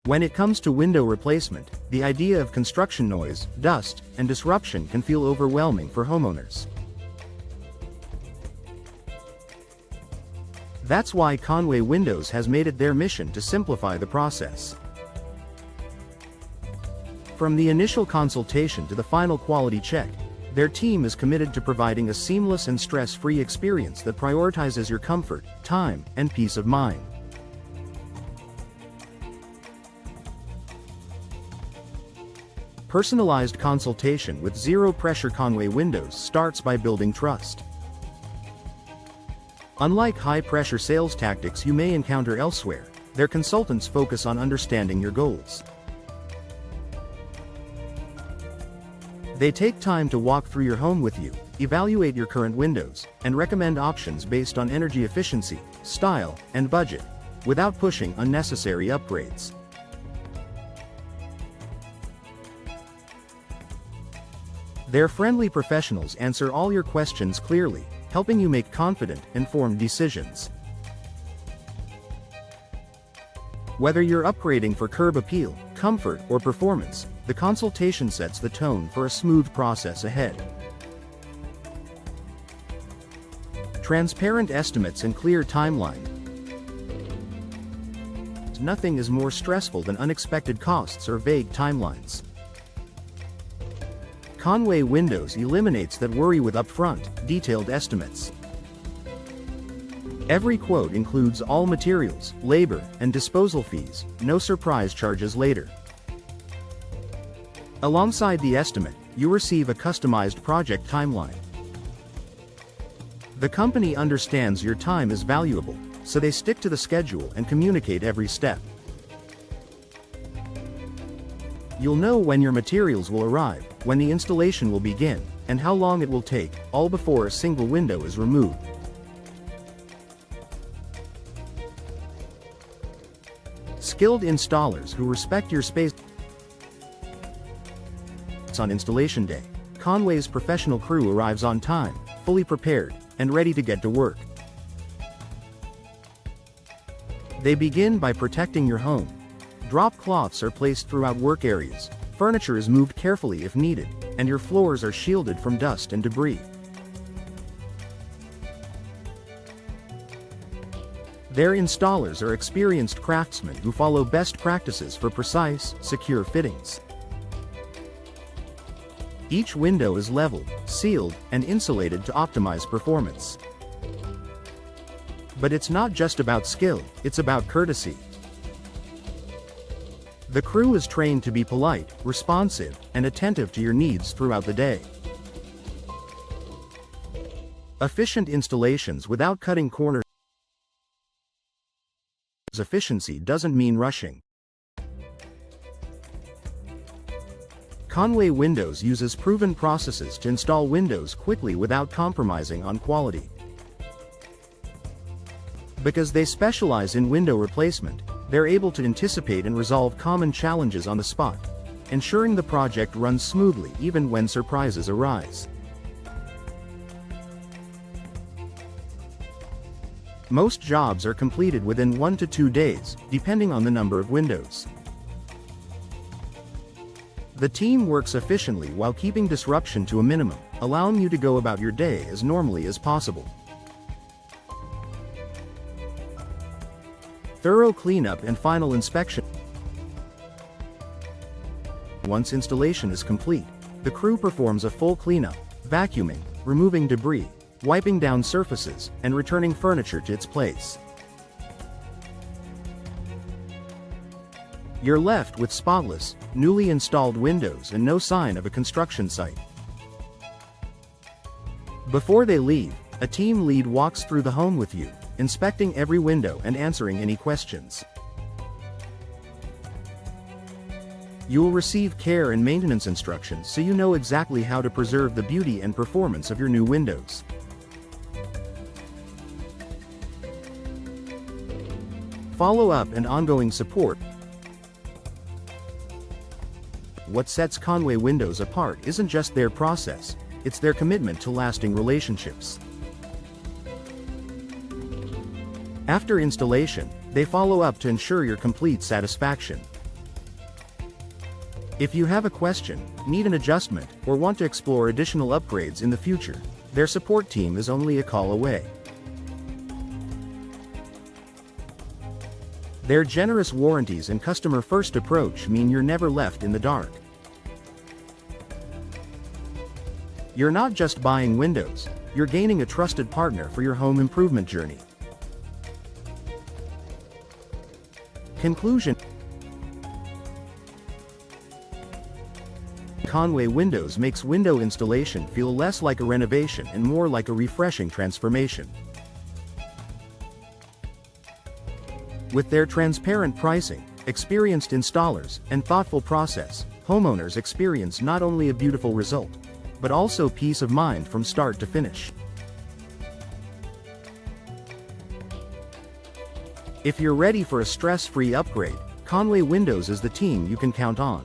When it comes to window replacement, the idea of construction noise, dust, and disruption can feel overwhelming for homeowners. That's why Conway Windows has made it their mission to simplify the process. From the initial consultation to the final quality check, their team is committed to providing a seamless and stress-free experience that prioritizes your comfort, time, and peace of mind. Personalized consultation with zero-pressure Conway Windows starts by building trust. Unlike high-pressure sales tactics you may encounter elsewhere, their consultants focus on understanding your goals. They take time to walk through your home with you, evaluate your current windows, and recommend options based on energy efficiency, style, and budget, without pushing unnecessary upgrades. Their friendly professionals answer all your questions clearly, helping you make confident, informed decisions. Whether you're upgrading for curb appeal, comfort, or performance, the consultation sets the tone for a smooth process ahead. Transparent estimates and clear timeline. Nothing is more stressful than unexpected costs or vague timelines. Conway Windows eliminates that worry with upfront, detailed estimates. Every quote includes all materials, labor, and disposal fees, no surprise charges later. Alongside the estimate, you receive a customized project timeline. The company understands your time is valuable, so they stick to the schedule and communicate every step. You'll know when your materials will arrive, when the installation will begin, and how long it will take, all before a single window is removed. Skilled installers who respect your space. On installation day, Conway's professional crew arrives on time, fully prepared, and ready to get to work. They begin by protecting your home. Drop cloths are placed throughout work areas, furniture is moved carefully if needed, and your floors are shielded from dust and debris. Their installers are experienced craftsmen who follow best practices for precise, secure fittings. Each window is leveled, sealed, and insulated to optimize performance. But it's not just about skill, it's about courtesy. The crew is trained to be polite, responsive, and attentive to your needs throughout the day. Efficient installations without cutting corners. Efficiency doesn't mean rushing. Conway Windows uses proven processes to install windows quickly without compromising on quality. Because they specialize in window replacement, they're able to anticipate and resolve common challenges on the spot, ensuring the project runs smoothly even when surprises arise. Most jobs are completed within 1 to 2 days, depending on the number of windows. The team works efficiently while keeping disruption to a minimum, allowing you to go about your day as normally as possible. Thorough cleanup and final inspection. Once installation is complete, the crew performs a full cleanup, vacuuming, removing debris, wiping down surfaces, and returning furniture to its place. You're left with spotless, newly installed windows and no sign of a construction site. Before they leave, a team lead walks through the home with you, inspecting every window and answering any questions. You will receive care and maintenance instructions so you know exactly how to preserve the beauty and performance of your new windows. Follow-up and ongoing support. What sets Conway Windows apart isn't just their process, it's their commitment to lasting relationships. After installation, they follow up to ensure your complete satisfaction. If you have a question, need an adjustment, or want to explore additional upgrades in the future, their support team is only a call away. Their generous warranties and customer-first approach mean you're never left in the dark. You're not just buying windows, you're gaining a trusted partner for your home improvement journey. Conclusion: Conway Windows makes window installation feel less like a renovation and more like a refreshing transformation. With their transparent pricing, experienced installers, and thoughtful process, homeowners experience not only a beautiful result, but also peace of mind from start to finish. If you're ready for a stress-free upgrade, Conway Windows is the team you can count on.